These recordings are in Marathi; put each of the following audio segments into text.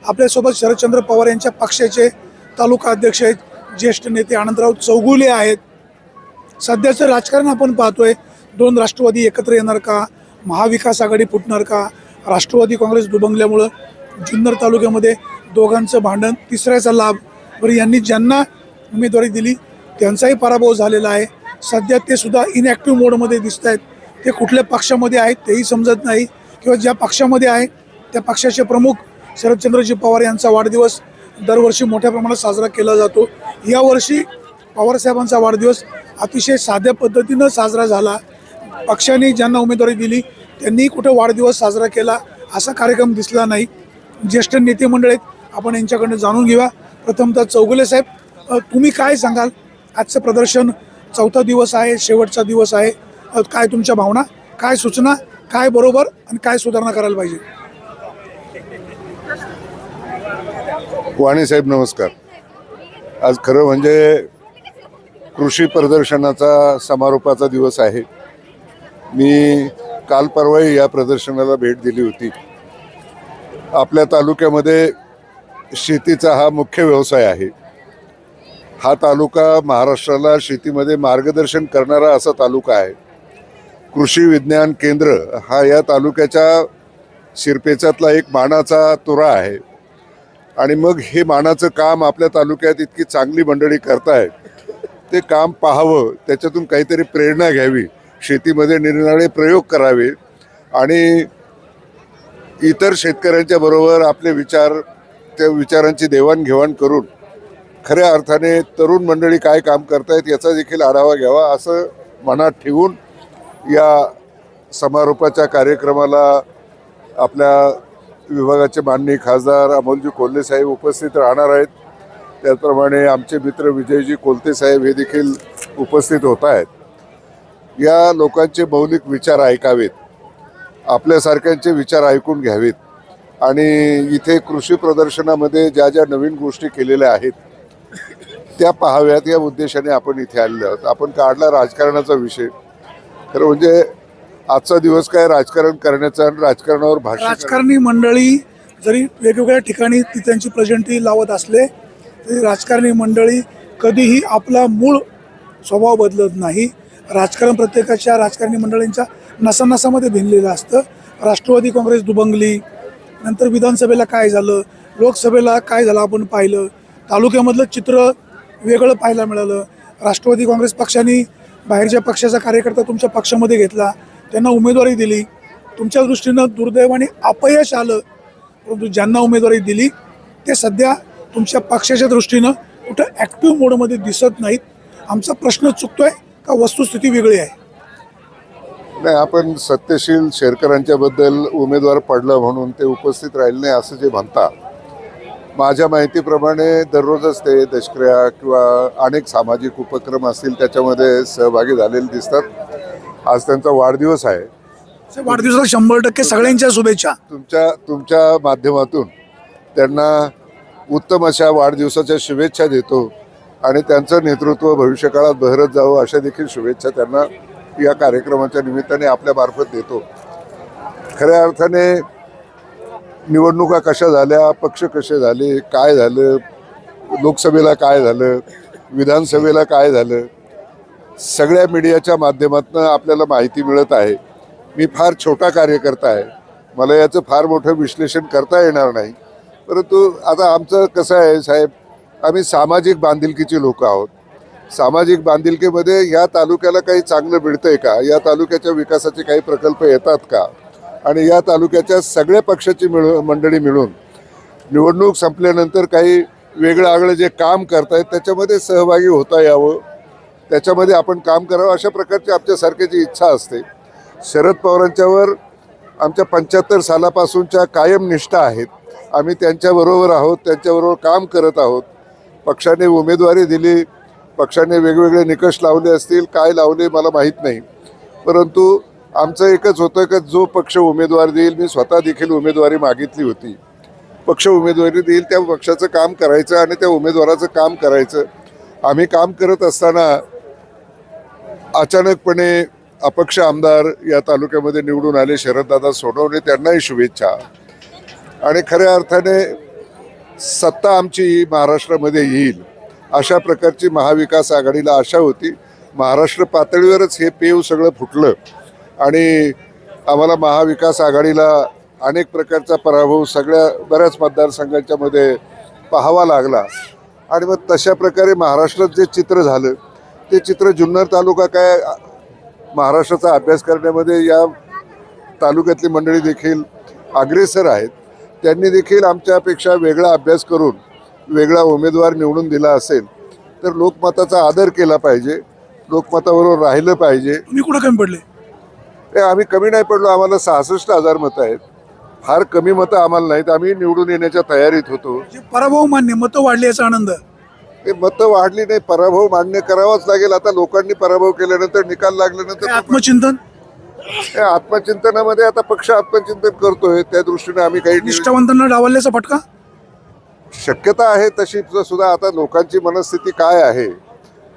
आपल्यासोबत शरदचंद्र पवार यांच्या पक्षाचे तालुका अध्यक्ष आहेत, ज्येष्ठ नेते आनंदराव चौगुले आहेत. सध्याचं राजकारण आपण पाहतोय, दोन राष्ट्रवादी एकत्र येणार का, महाविकास आघाडी फुटणार का, राष्ट्रवादी काँग्रेस दुबंगल्यामुळं जुन्नर तालुक्यामध्ये दोघांचं भांडण, तिसऱ्याचा लाभ. बरं, यांनी ज्यांना उमेदवारी दिली त्यांचाही पराभव झालेला आहे. सध्या ते सुद्धा इनॅक्टिव्ह मोडमध्ये दिसत आहेत. ते कुठल्या पक्षामध्ये आहेत तेही समजत नाही, किंवा ज्या पक्षामध्ये आहे त्या पक्षाचे प्रमुख शरदचंद्रजी पवार यांचा वाढदिवस दरवर्षी मोठ्या प्रमाणात साजरा केला जातो. यावर्षी पवारसाहेबांचा वाढदिवस अतिशय साध्या पद्धतीनं साजरा झाला. पक्षाने ज्यांना उमेदवारी दिली त्यांनी कुठं वाढदिवस साजरा केला असा कार्यक्रम दिसला नाही. ज्येष्ठ नेते मंडळ आहेत, आपण यांच्याकडनं जाणून घेऊया. प्रथमतः चौगुले साहेब, तुम्ही काय सांगाल? आजचं प्रदर्शन चौथा दिवस आहे, शेवटचा दिवस आहे. काय तुमच्या भावना, काय सूचना, काय बरोबर आणि काय सुधारणा करायला पाहिजे? वाणी साहेब नमस्कार. आज खरं म्हणजे कृषी प्रदर्शनाचा समारोपाचा दिवस आहे. मी काल परवाही या प्रदर्शनाला भेट दिली होती. आपल्या तालुक्यामध्ये शेतीचा हा मुख्य व्यवसाय आहे. हा तालुका महाराष्ट्राला शेतीमध्ये मार्गदर्शन करणारा असा तालुका आहे. कृषी विज्ञान केंद्र हा या तालुक्याच्या शिरपेचातला एक मानाचा तुरा आहे. आणि मग हे मानाचं काम आपल्या तालुक्यात इतकी चांगली मंडळी करतायत, ते काम पाहावं, त्याच्यातून काहीतरी प्रेरणा घ्यावी, शेतीमध्ये निरनिराळे प्रयोग करावे आणि इतर शेतकऱ्यांच्या बरोबर आपले विचार, त्या विचारांची देवाणघेवाण करून खऱ्या अर्थाने तरुण मंडळी काय काम करतायत याचा देखील आढावा घ्यावा असं मनात ठेवून या समारोपाच्या कार्यक्रमाला आपल्या विभागाचे माननीय खासदार अमोलजी कोल्हे साहेब उपस्थित राहणार आहेत. त्याचप्रमाणे आमचे मित्र विजयजी कोलते साहेब हे देखील उपस्थित होत आहेत. या लोकांचे मौलिक विचार ऐकावेत, आपल्यासारख्यांचे विचार ऐकून घ्यावेत आणि इथे कृषी प्रदर्शनामध्ये ज्या ज्या नवीन गोष्टी केलेल्या आहेत त्या पाहाव्यात या उद्देशाने आपण इथे आलेलो आहोत. आपण काढला राजकारणाचा विषय. खरं म्हणजे आजचा दिवस काय राजकारण करण्याचा आणि राजकारणावर भाषण. राजकारणी मंडळी जरी वेगवेगळ्या ठिकाणी ती त्यांची प्रेझेंटी लावत असले तरी राजकारणी मंडळी कधीही आपला मूळ स्वभाव बदलत नाही. राजकारण प्रत्येकाच्या राजकारणी मंडळींच्या नसानसामध्ये भिनलेलं असतं. राष्ट्रवादी काँग्रेस दुबंगली, नंतर विधानसभेला काय झालं, लोकसभेला काय झालं आपण पाहिलं. तालुक्यामधलं चित्र वेगळं पाहायला मिळालं. राष्ट्रवादी काँग्रेस पक्षाने बाहेरच्या पक्षाचा कार्यकर्ता तुमच्या पक्षामध्ये घेतला, त्यांना उमेदवारी दिली. तुमच्या दृष्टीनं दुर्दैवाने अपयश आलं, परंतु ज्यांना उमेदवारी दिली ते सध्या तुमच्या पक्षाच्या दृष्टीनं कुठं ॲक्टिव्ह मोडमध्ये दिसत नाहीत. आमचा प्रश्न चुकतोय का वस्तुस्थिती वेगळी आहे? नाही, आपण सत्यशील शेरकरांच्या बद्दल उमेदवार पडलं म्हणून ते उपस्थित राहिले नाही असं जे म्हणता, माझ्या माहितीप्रमाणे दररोजच ते दशक्रिया किंवा अनेक सामाजिक उपक्रम असतील त्याच्यामध्ये सहभागी झालेले दिसतात. आज त्यांचा वाढदिवस आहे. वाढदिवसाला 100% सगळ्यांच्या शुभेच्छा. तुमच्या माध्यमातून त्यांना उत्तम अशा वाढदिवसाच्या शुभेच्छा देतो आणि त्यांचं नेतृत्व भविष्यकाळात बहरत जावं अशा देखील शुभेच्छा त्यांना या कार्यक्रमाच्या निमित्ताने आपल्यामार्फत देतो. खऱ्या अर्थाने निवडणुका कशा झाल्या, पक्ष कसे झाले, काय झालं, लोकसभेला काय झालं, विधानसभेला काय झालं, सगळ्या मीडियाच्या माध्यमातून आपल्याला माहिती मिळत आहे. मी फार छोटा कार्यकर्ता आहे, मला याचं फार मोठं विश्लेषण करता येणार नाही. परंतु आता आमचं कसं आहे साहेब, आम्ही सामाजिक बांधिलकीची लोक आहोत. सामाजिक बांधिलकीमध्ये या तालुक्याला काही चांगलं मिळतंय का, या तालुक्याच्या विकासाचे काही प्रकल्प येतात का, आणि या तालुक्याच्या सगळ्या पक्षाची मंडळी मिळून निवडणूक संपल्यानंतर काही वेगळं आगळं जे काम करतायत त्याच्यामध्ये सहभागी होता यावं, त्याच्यामध्ये आपण काम करावं अशा प्रकारची आमच्यासारख्याची इच्छा असते. शरद पवारांच्यावर आमच्या 75 सालापासूनच्या कायम निष्ठा आहेत. आम्ही त्यांच्याबरोबर आहोत, त्यांच्याबरोबर काम करत आहोत. पक्षाने उमेदवारी दिली, पक्षाने वेगवेगळे निकष लावले असतील, काय लावले मला माहीत नाही, परंतु आमचं एकच होतं की जो पक्ष उमेदवार देईल, मी स्वतः देखील उमेदवारी मागितली होती, पक्ष उमेदवारी देईल त्या पक्षाचं काम करायचं आणि त्या उमेदवाराचं काम करायचं. आम्ही काम करत असताना अचानकपणे अपक्ष आमदार या तालुक्यामध्ये निवडून आले, शरददादा सोनवणे, त्यांनाही शुभेच्छा. आणि खऱ्या अर्थाने सत्ता आमची महाराष्ट्रामध्ये येईल अशा प्रकारची महाविकास आघाडीला आशा होती. महाराष्ट्र पातळीवरच हे पेव सगळं फुटलं आणि आम्हाला महाविकास आघाडीला अनेक प्रकारचा पराभव बऱ्याच मतदारसंघांच्या मध्ये पाहावा लागला. आणि मग तशा प्रकारे महाराष्ट्रात जे चित्र झालं ते चित्र जुन्नर तालुका काय महाराष्ट्राचा अभ्यास करण्यामध्ये या तालुक्यातली मंडळी देखील अग्रेसर आहेत. त्यांनी देखील आमच्यापेक्षा वेगळा अभ्यास करून वेगळा उमेदवार निवडून दिला असेल तर लोकमताचा आदर केला पाहिजे, लोकमताबरोबर राहिलं पाहिजे. तुम्ही कुठं कमी पडले? आम्ही कमी नाही पडलो. आम्हाला 66,000 मतं आहेत. फार कमी मतं आम्हाला नाहीत. आम्ही निवडून येण्याच्या तयारीत होतो. पराभव मान्य, मतं वाढली याचा आनंद. ते मतं वाढली नाही, पराभव मान्य करावाच लागेल. आता लोकांनी पराभव केल्यानंतर निकाल लागल्यानंतर आत्मचिंतन, आत्मचिंतनामध्ये आता पक्ष आत्मचिंतन करतोय. त्या दृष्टीने आम्ही काही निष्ठावंतांना डावलल्याचा फटका शक्यता आहे तशी सुद्धा. आता लोकांची मनस्थिती काय आहे,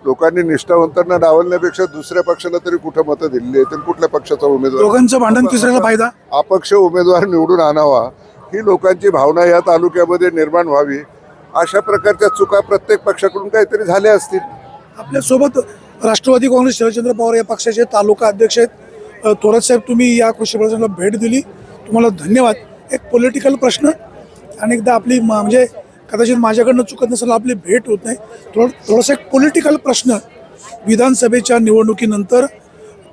लोकांनी निष्ठावंतांना डावलण्यापेक्षा दुसऱ्या पक्षाला तरी कुठं मतं दिलेली आहेत आणि कुठल्या पक्षाचा उमेदवार, दोघांचं भांडण तिसऱ्याला फायदा, अपक्ष उमेदवार निवडून आणावा ही लोकांची भावना या तालुक्यामध्ये निर्माण व्हावी. अशा प्रकारच्या चुका प्रत्येक पक्षाकडून काहीतरी झाल्या असतील. आपल्यासोबत राष्ट्रवादी काँग्रेस शरदचंद्र पवार या पक्षाचे तालुका अध्यक्ष आहेत. थोरात साहेब, तुम्ही या कृषी प्रदर्शनाला भेट दिली, तुम्हाला धन्यवाद. एक पॉलिटिकल प्रश्न, अनेकदा आपली म्हणजे कदाचित माझ्याकडनं चुकत नसेल, आपली भेट होत नाही. थोडासा एक पॉलिटिकल प्रश्न, विधानसभेच्या निवडणुकीनंतर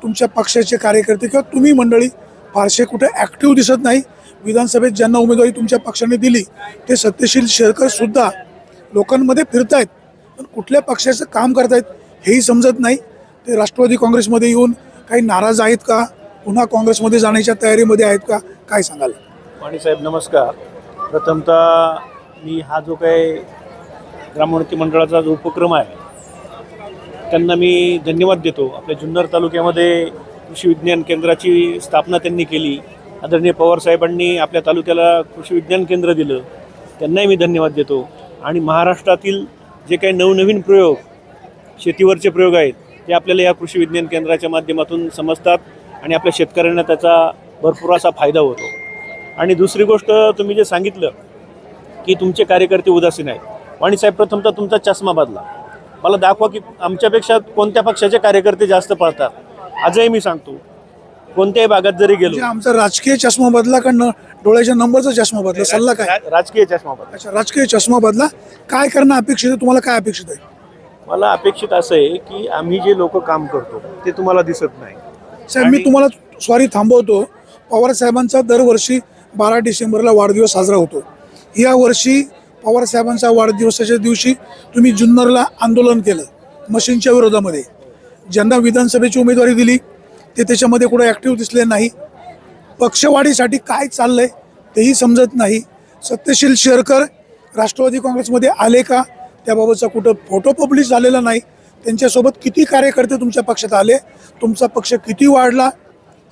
तुमच्या पक्षाचे कार्यकर्ते किंवा तुम्ही मंडळी फारसे कुठे ॲक्टिव्ह दिसत नाही. विधानसभेत ज्यांना उमेदवारी तुमच्या पक्षाने दिली ते सत्यशील शेरकर सुद्धा लोकांमध्ये फिरतायत, पण कुठल्या पक्षाचं काम करतायत हेही समजत नाही. ते राष्ट्रवादी काँग्रेसमध्ये येऊन काही नाराज आहेत का, पुन्हा काँग्रेसमध्ये जाण्याच्या तयारीमध्ये आहेत का, काय सांगाल? वाणी साहेब नमस्कार. प्रथमतः मी हा जो काही ग्रामोन्नती मंडळाचा जो उपक्रम आहे त्यांना मी धन्यवाद देतो. आपल्या जुन्नर तालुक्यामध्ये कृषी विज्ञान केंद्राची स्थापना त्यांनी केली. आदरणीय पवार साहेबांनी आपल्या तालुक्याला कृषी विज्ञान केंद्र दिलं, त्यांनाही मी धन्यवाद देतो. आणि महाराष्ट्रातील जे काही नवनवीन प्रयोग, शेतीवरचे प्रयोग आहेत ते आपल्याला या कृषी विज्ञान केंद्राच्या माध्यमातून समजतात आणि आपल्या शेतकऱ्यांना त्याचा भरपूर असा फायदा होतो. आणि दुसरी गोष्ट, तुम्ही जे सांगितलं की तुमचे कार्यकर्ते उदासीन आहेत, वाणीसाहेब प्रथमतः तुमचा चष्मा बदला. मला दाखवा की आमच्यापेक्षा कोणत्या पक्षाचे कार्यकर्ते जास्त पळतात. आजही मी सांगतो, कोणत्याही भागात जरी गेलो, म्हणजे आमचा राजकीय चष्मा बदला का डोळ्याच्या नंबरचा चष्मा बदला, सल्ला काय? राजकीय चष्मा बदला. अच्छा, राजकीय चष्मा बदला. काय करणं अपेक्षित आहे तुम्हाला, काय अपेक्षित आहे? मला अपेक्षित असं आहे की आम्ही जे लोक काम करतो ते तुम्हाला दिसत नाही. साहेब, मी तुम्हाला सॉरी थांबवतो. पवार साहेबांचा दरवर्षी 12 डिसेंबरला वाढदिवस साजरा होतो. या वर्षी पवार साहेबांचा वाढदिवसाच्या दिवशी तुम्ही जुन्नरला आंदोलन केलं मशीनच्या विरोधामध्ये. ज्यांना विधानसभेची उमेदवारी दिली ते त्याच्यामध्ये कुठे ॲक्टिव्ह दिसले नाही. पक्षवाढीसाठी काय चाललंय तेही समजत नाही. सत्यशील शेरकर राष्ट्रवादी काँग्रेसमध्ये आले का, त्याबाबतचा कुठं फोटो पब्लिश झालेला नाही. त्यांच्यासोबत किती कार्यकर्ते तुमच्या पक्षात आले, तुमचा पक्ष किती वाढला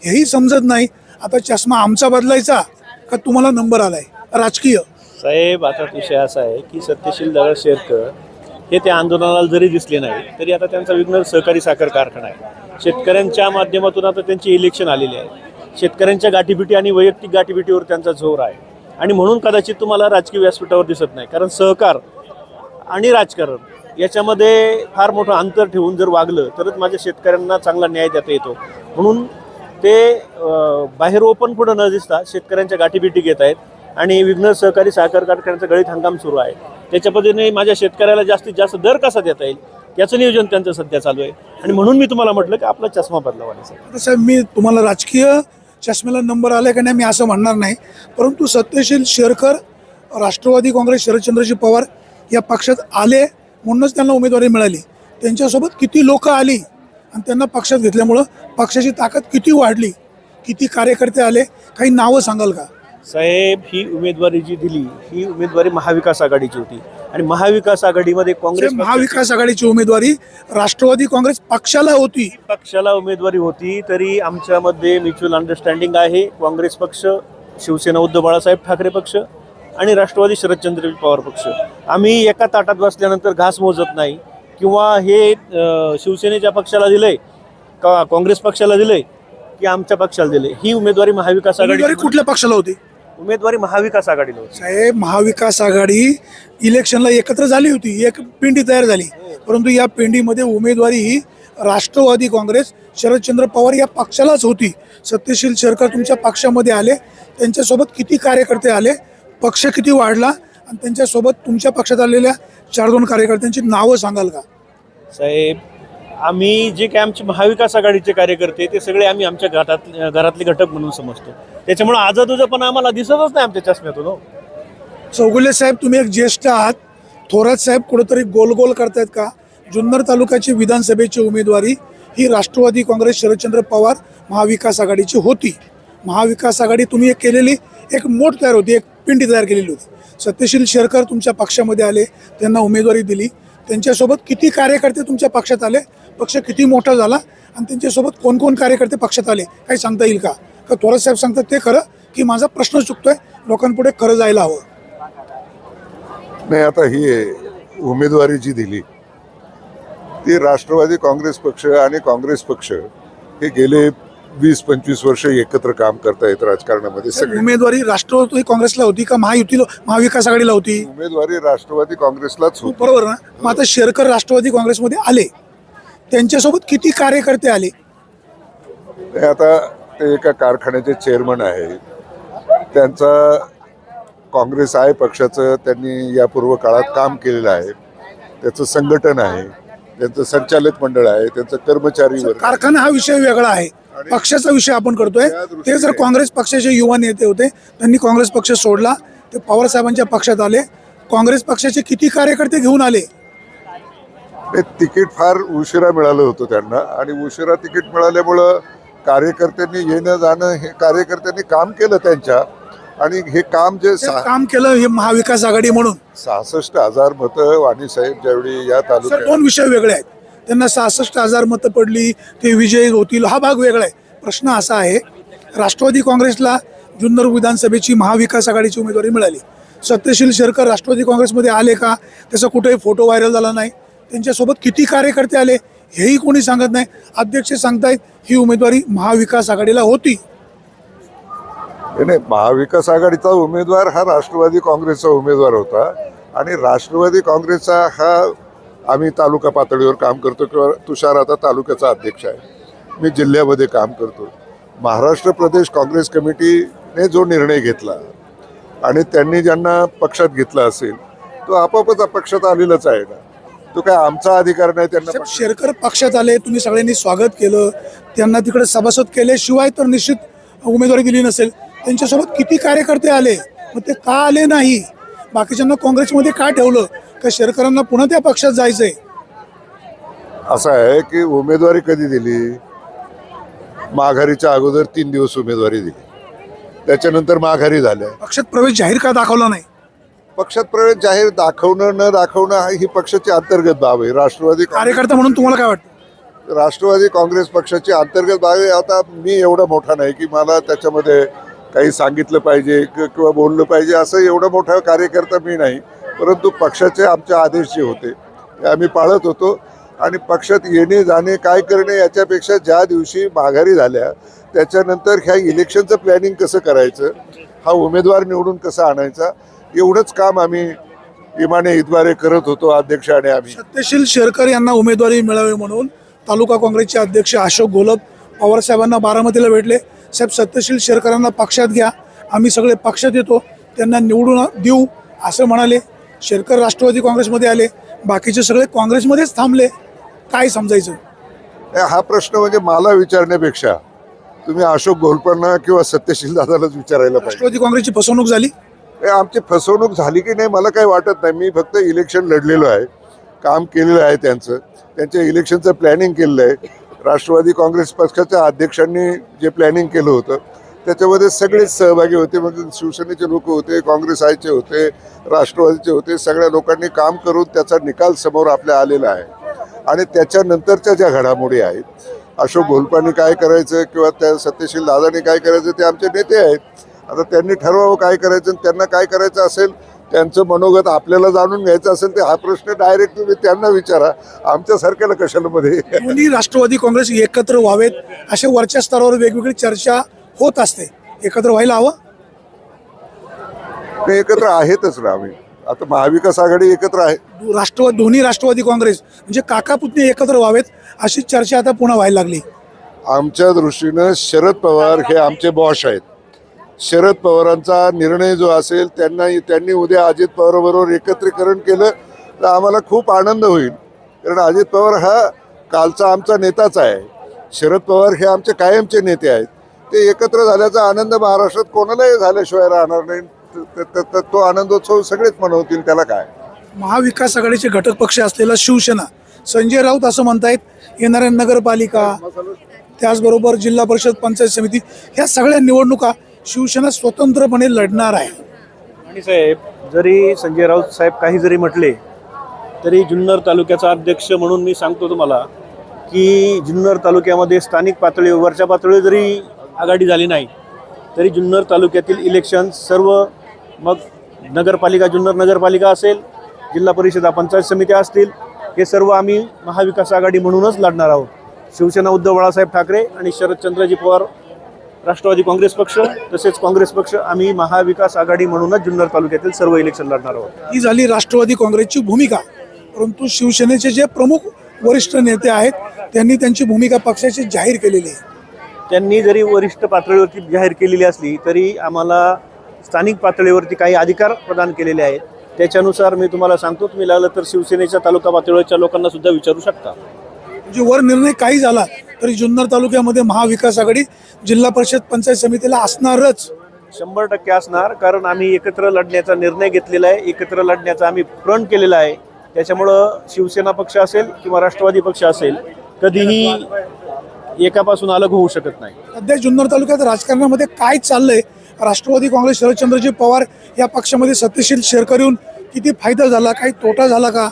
हेही समजत नाही. आता चष्मा आमचा बदलायचा का तुम्हाला नंबर आलाय राजकीय? साहेब, आता विषय असा आहे की सत्यशील दादा शेरकर हे त्या आंदोलनाला जरी दिसले नाही तरी आता त्यांचा विघ्नर सहकारी साखर कारखाना आहे. शेतकऱ्यांच्या माध्यमातून आता त्यांची इलेक्शन आलेली आहे. शेतकऱ्यांच्या गाठीबिटी आणि वैयक्तिक गाठीबिटीवर त्यांचा जोर आहे आणि म्हणून कदाचित तुम्हाला राजकीय व्यासपीठावर दिसत नाही. कारण सहकार आणि राजकारण याच्यामध्ये फार मोठं अंतर ठेवून जर वागलं तरच माझ्या शेतकऱ्यांना चांगला न्याय देता येतो. म्हणून ते बाहेर ओपन पुढं न दिसता शेतकऱ्यांच्या गाठीबिटी घेत आहेत आणि विघ्नर सहकारी साखर कारखान्याचा गळीत हंगाम सुरू आहे. त्याच्या पद्धतीने माझ्या शेतकऱ्याला जास्तीत जास्त दर कसा देता येईल याचं नियोजन त्यांचं सध्या चालू आहे. आणि म्हणून मी तुम्हाला म्हटलं की आपला चष्मा बदलावा. साहेब, मी तुम्हाला राजकीय चष्म्याला नंबर आलाय का नाही मी असं म्हणणार नाही, परंतु सत्यशील शेरकर राष्ट्रवादी काँग्रेस शरदचंद्रजी पवार या पक्षात आले म्हणूनच त्यांना उमेदवारी मिळाली. त्यांच्यासोबत किती लोक आली आणि त्यांना पक्षात घेतल्यामुळं पक्षाची ताकद किती वाढली, किती कार्यकर्ते आले, काही नावं सांगाल का? साहेब, ही उमेदवारी जी दिली ही उमेदवारी महाविकास आघाडीची होती आणि महाविकास आघाडीमध्ये काँग्रेस महाविकास आघाडीची उमेदवारी राष्ट्रवादी काँग्रेस पक्षाला होती. पक्षाला उमेदवारी होती तरी आमच्यामध्ये म्युच्युअल अंडरस्टँडिंग आहे. काँग्रेस पक्ष, शिवसेना उद्धव बाळासाहेब ठाकरे पक्ष आणि राष्ट्रवादी शरदचंद्र पवार पक्ष, आम्ही एका ताटात बसल्यानंतर घास मोजत नाही किंवा हे शिवसेनेच्या पक्षाला दिलंय का काँग्रेस पक्षाला दिलंय की आमच्या पक्षाला दिले. ही उमेदवारी महाविकास आघाडी कुठल्या पक्षाला होती? उमेदवारी महाविकास आघाडीला होती. साहेब, महाविकास आघाडी इलेक्शनला एकत्र झाली होती, एक पिंडी तयार झाली, परंतु या पिंडीमध्ये उमेदवारी ही राष्ट्रवादी काँग्रेस शरदचंद्र पवार या पक्षालाच होती. सत्यशील शेरकर तुमच्या पक्षामध्ये आले, त्यांच्यासोबत किती कार्यकर्ते आले, पक्ष किती वाढला, आणि त्यांच्यासोबत तुमच्या पक्षात आलेल्या 4-2 कार्यकर्त्यांची नावं सांगाल का? साहेब, आम्ही जे काय आमचे महाविकास आघाडीचे कार्यकर्ते ते सगळे आम्ही आमच्या घरातले घटक म्हणून समजतो. त्याच्यामुळे आजादुजापणा आम्हाला दिसतच नाही आमच्या चष्म्यातून. हो, चौगुले साहेब, तुम्ही एक ज्येष्ठ आहात. थोरात साहेब कुठेतरी गोल करतायत का? जुन्नर तालुक्याची विधानसभेची उमेदवारी ही राष्ट्रवादी काँग्रेस शरदचंद्र पवार महाविकास आघाडीची होती. महाविकास आघाडी तुम्ही एक केलेली एक मोठ तयार होती, एक पिंडी तयार केलेली होती. सत्यशील शेरकर तुमच्या पक्षामध्ये आले, त्यांना उमेदवारी दिली. त्यांच्यासोबत किती कार्यकर्ते तुमच्या पक्षात आले, पक्ष किती मोठा झाला, आणि त्यांच्यासोबत कोण कार्यकर्ते पक्षात आले, काही सांगता येईल का? का थोरात साहेब सांगतात ते खरं, की माझा प्रश्न चुकतोय, लोकांपुढे खरं जायला हवं? नाही, आता ही उमेदवारी जी दिली ती राष्ट्रवादी काँग्रेस पक्ष आणि काँग्रेस पक्ष हे गेले 20-25 वर्ष एकत्र काम करतायत राजकारणामध्ये. सगळे उमेदवारी राष्ट्रवादी काँग्रेसला होती का महायुतीला, महाविकास आघाडीला होती? उमेदवारी राष्ट्रवादी काँग्रेसलाच होती. बरोबर ना? मग आता शेरकर राष्ट्रवादी काँग्रेसमध्ये आले, त्यांच्यासोबत किती कार्यकर्ते आले? ते आता ते एका कारखान्याचे चेअरमन आहेत. त्यांचा काँग्रेस आहे पक्षाचं, त्यांनी यापूर्व काळात काम केलेलं आहे. त्याचं संघटन आहे, त्यांचं संचालक मंडळ आहे, त्यांचं कर्मचारी वर्ग. कारखाना हा विषय वेगळा आहे, पक्षाचा विषय आपण करतोय. ते जर काँग्रेस पक्षाचे युवा नेते होते, त्यांनी काँग्रेस पक्ष सोडला, ते पवार साहेबांच्या पक्षात आले. काँग्रेस पक्षाचे किती कार्यकर्ते घेऊन आले? ते तिकीट फार उशिरा मिळालं होतं त्यांना, आणि उशिरा तिकीट मिळाल्यामुळं कार्यकर्त्यांनी येणं जाणं, हे कार्यकर्त्यांनी काम केलं त्यांच्या, आणि हे काम जे ते काम केलं हे महाविकास आघाडी म्हणून. 66,000 मतं वाणीसाहेब ज्यावेळी या सर, तालुक्यात, 2 विषय वेगळे आहेत. त्यांना 66,000 मतं पडली, ते विजयी होतील, हा भाग वेगळा आहे. प्रश्न असा आहे, राष्ट्रवादी काँग्रेसला जुन्नर विधानसभेची महाविकास आघाडीची उमेदवारी मिळाली. सत्यशील शेरकर राष्ट्रवादी काँग्रेसमध्ये आले का? त्याचा कुठेही फोटो व्हायरल झाला नाही. त्यांच्यासोबत किती कार्यकर्ते आले हेही कोणी सांगत नाही. अध्यक्ष सांगतायत ही उमेदवारी महाविकास आघाडीला होती. नाही, महाविकास आघाडीचा उमेदवार हा राष्ट्रवादी काँग्रेसचा उमेदवार होता, आणि राष्ट्रवादी काँग्रेसचा हा आम्ही तालुका पातळीवर काम करतो, किंवा तुषार आता तालुक्याचा अध्यक्ष आहे, मी जिल्ह्यामध्ये काम करतो. महाराष्ट्र प्रदेश काँग्रेस कमिटीने जो निर्णय घेतला आणि त्यांनी ज्यांना पक्षात घेतला असेल तो आपोआपच पक्षात आलेलाच आहे ना, तो काय आमचा अधिकार नाही त्यांना. शेरकर पक्षात आले, तुम्ही सगळ्यांनी स्वागत केलं, त्यांना तिकडे सभासद केले, शिवाय तर निश्चित उमेदवारी दिली नसेल. त्यांच्यासोबत किती कार्यकर्ते आले, मग ते का आले नाही? बाकीच्यांना काँग्रेसमध्ये का ठेवलं? का शेरकरांना पुन्हा त्या पक्षात जायचंय? असं आहे की उमेदवारी कधी दिली, माघारीच्या अगोदर 3 दिवस उमेदवारी दिली, त्याच्यानंतर माघारी झाल्या. पक्षात प्रवेश जाहीर का दाखवला नाही? पक्षात प्रवेश जाहीर दाखवणं न दाखवणं ही पक्षाची अंतर्गत बाब आहे. कार्यकर्ता म्हणून तुम्हाला काय वाटतं? राष्ट्रवादी काँग्रेस पक्षाची अंतर्गत बाब आहे. आता मी एवढा मोठा नाही की मला त्याच्यामध्ये काही सांगितलं पाहिजे किंवा बोललं पाहिजे, असं एवढा मोठा कार्यकर्ता मी नाही. परंतु पक्षाचे आमचे आदेश जे होते ते आम्ही पाळत होतो, आणि पक्षात येणे जाणे काय करणे याच्यापेक्षा ज्या दिवशी माघारी झाल्या त्याच्यानंतर ह्या इलेक्शनचं प्लॅनिंग कसं करायचं, हा उमेदवार निवडून कसा आणायचा, एवढंच काम आम्ही इमाने इद्वारे करत होतो, अध्यक्ष आणि आम्ही. सत्यशील शेरकर यांना उमेदवारी मिळावी म्हणून तालुका काँग्रेसचे अध्यक्ष अशोक घोलप पवार साहेबांना बारामतीला भेटले. साहेब, सत्यशील शेरकरांना पक्षात घ्या, आम्ही सगळे पक्षात येतो, त्यांना निवडून देऊ असं म्हणाले. शेरकर राष्ट्रवादी काँग्रेसमध्ये आले, बाकीचे सगळे काँग्रेसमध्येच थांबले. काय समजायचं? हा प्रश्न म्हणजे मला विचारण्यापेक्षा तुम्ही अशोक घोलपांना किंवा सत्यशील दादालाच विचारायला पाहिजे. राष्ट्रवादी काँग्रेसची फसवणूक झाली? आमची फसवणूक झाली की नाही मला काही वाटत नाही. मी फक्त इलेक्शन लढलेलो आहे, काम केलेलं आहे, त्यांच्या इलेक्शनचं प्लॅनिंग केलेलं आहे. राष्ट्रवादी काँग्रेस पक्षाच्या अध्यक्षांनी जे प्लॅनिंग केलं होतं त्याच्यामध्ये सगळेच सहभागी होते. म्हणजे शिवसेनेचे लोक होते, काँग्रेस आयचे होते, राष्ट्रवादीचे होते. सगळ्या लोकांनी काम करून त्याचा निकाल समोर आपल्या आलेला आहे. आणि त्याच्यानंतरच्या ज्या घडामोडी आहेत, अशोक घोलपांनी काय करायचं किंवा त्या सत्यशील दादांनी काय करायचं ते आमचे नेते आहेत. आता त्यांनी ठरवावं काय करायचं, त्यांना काय करायचं असेल, त्यांचं मनोगत आपल्याला जाणून घ्यायचं असेल तर हा प्रश्न डायरेक्ट तुम्ही त्यांना विचारा, आमच्यासारख्याला कशाला मध्ये. दोन्ही राष्ट्रवादी काँग्रेस एकत्र व्हावेत असे वरच्या स्तरावर वेगवेगळी चर्चा होत असते. एकत्र व्हायला हवं? ते एकत्र आहेतच ना. आम्ही आता महाविकास आघाडी एकत्र आहे. दोन्ही राष्ट्रवादी काँग्रेस म्हणजे काका पुतणे एकत्र व्हावेत अशी चर्चा आता पुन्हा व्हायला लागली. आमच्या दृष्टीनं शरद पवार हे आमचे बॉस आहेत. शरद पवारांचा निर्णय जो असेल त्यांनी उद्या अजित पवाराबरोबर एकत्रीकरण केलं तर आम्हाला खूप आनंद होईल. कारण अजित पवार हा कालचा आमचा नेताच आहे. शरद पवार हे आमचे कायमचे नेते आहेत. ते एकत्र झाल्याचा आनंद महाराष्ट्रात कोणालाही झाल्याशिवाय राहणार नाही. तो आनंदोत्सव सगळेच मनवतील, त्याला काय. महाविकास आघाडीचे घटक पक्ष असलेला शिवसेना, संजय राऊत असं म्हणतायत येणाऱ्या नगरपालिका त्याचबरोबर जिल्हा परिषद पंचायत समिती ह्या सगळ्या निवडणुका शिवसेना स्वतंत्रपणे लढणार आहे. आणि साहेब, जरी संजय राऊत साहेब काही जरी म्हटले तरी जुन्नर तालुक्याचा अध्यक्ष म्हणून मी सांगतो तुम्हाला की जुन्नर तालुक्यामध्ये स्थानिक पातळीवर वरच्या पातळीवर जरी आघाडी झाली नाही तरी जुन्नर तालुक्यातील इलेक्शन सर्व, मग नगरपालिका जुन्नर नगरपालिका असेल, जिल्हा परिषद पंचायत समित्या असतील, हे सर्व आम्ही महाविकास आघाडी म्हणूनच लढणार आहोत. शिवसेना उद्धव बाळासाहेब ठाकरे आणि शरदचंद्रजी पवार राष्ट्रवादी काँग्रेस पक्ष तसेच काँग्रेस पक्ष आम्ही महाविकास आघाडी म्हणूनच जुन्नर तालुक्यातील सर्व इलेक्शन लढणार आहोत. ही झाली राष्ट्रवादी काँग्रेसची भूमिका. परंतु शिवसेनेचे जे प्रमुख वरिष्ठ नेते आहेत त्यांनी त्यांची भूमिका पक्षाची जाहीर केलेली आहे. त्यांनी जरी वरिष्ठ पातळीवरती जाहीर केलेली असली तरी आम्हाला स्थानिक पातळीवरती काही अधिकार प्रदान केलेले आहेत. त्याच्यानुसार मी तुम्हाला सांगतो, तुम्ही लागलं तर शिवसेनेच्या तालुका पातळीवरच्या लोकांना सुद्धा विचारू शकता. म्हणजे वर निर्णय काही झाला तरी जुन्नर तालुक्यामध्ये महाविकास आघाडी जिल्हा परिषद पंचायत समितीला असणारच. 100% असणार, कारण आम्ही एकत्र लढण्याचा निर्णय घेतलेला आहे, एकत्र लढण्याचा आम्ही प्रण केलेला आहे. त्याच्यामुळं शिवसेना पक्ष असेल किंवा राष्ट्रवादी पक्ष असेल कधीही एकापासून अलग होऊ शकत नाही. सध्या जुन्नर तालुक्यात राजकारणामध्ये काय चाललंय, राष्ट्रवादी काँग्रेस शरदचंद्रजी पवार या पक्षामध्ये सत्यशील शेरकर येऊन किती फायदा झाला, काही तोटा झाला का,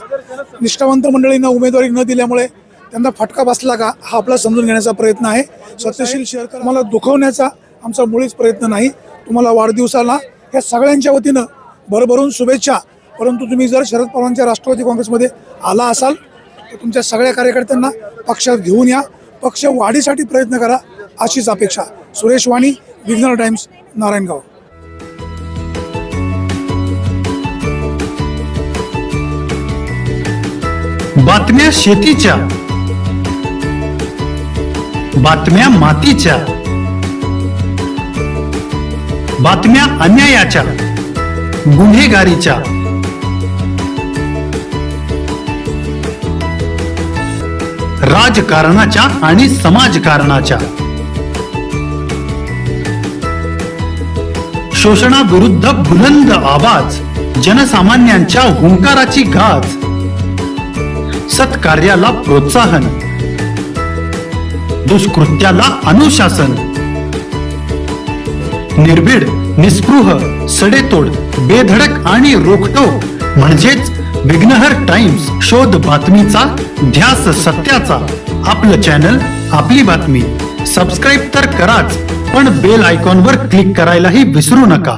निष्ठावंत मंडळींना उमेदवारी न दिल्यामुळे त्यांना फटका बसला का, हा आपला समजून घेण्याचा प्रयत्न आहे. सत्यशील शेरकर मला दुखवण्याचा आमचा मुळीच प्रयत्न नाही. तुम्हाला वाढदिवसाला या सगळ्यांच्या वतीनं भरभरून शुभेच्छा. परंतु तुम्ही जर शरद पवारांच्या राष्ट्रवादी काँग्रेसमध्ये आला असाल तर तुमच्या सगळ्या कार्यकर्त्यांना पक्षात घेऊन या, पक्ष वाढीसाठी प्रयत्न करा अशीच अपेक्षा. सुरेश वाणी, विघ्नर टाइम्स, नारायणगाव. बातम्या शेतीच्या, बातम्या मातीच्या, बातम्या अन्यायाच्या, गुन्हेगारीच्या, राजकारणाच्या आणि समाजकारणाच्या, शोषणाविरुद्ध बुलंद आवाज, जनसामान्यांच्या हुंकाराची गाज, सत्कार्याला प्रोत्साहन, दुष्कृत्याला अनुशासन, निर्भीड, निस्पृह, सडेतोड, बेधडक आणि रोखटोक म्हणजेच विघ्नहर टाइम्स. शोध बातमीचा, ध्यास सत्याचा. आपलं चॅनल, आपली बातमी. सबस्क्राईब तर कराच, पण बेल आयकॉनवर क्लिक करायलाही विसरू नका.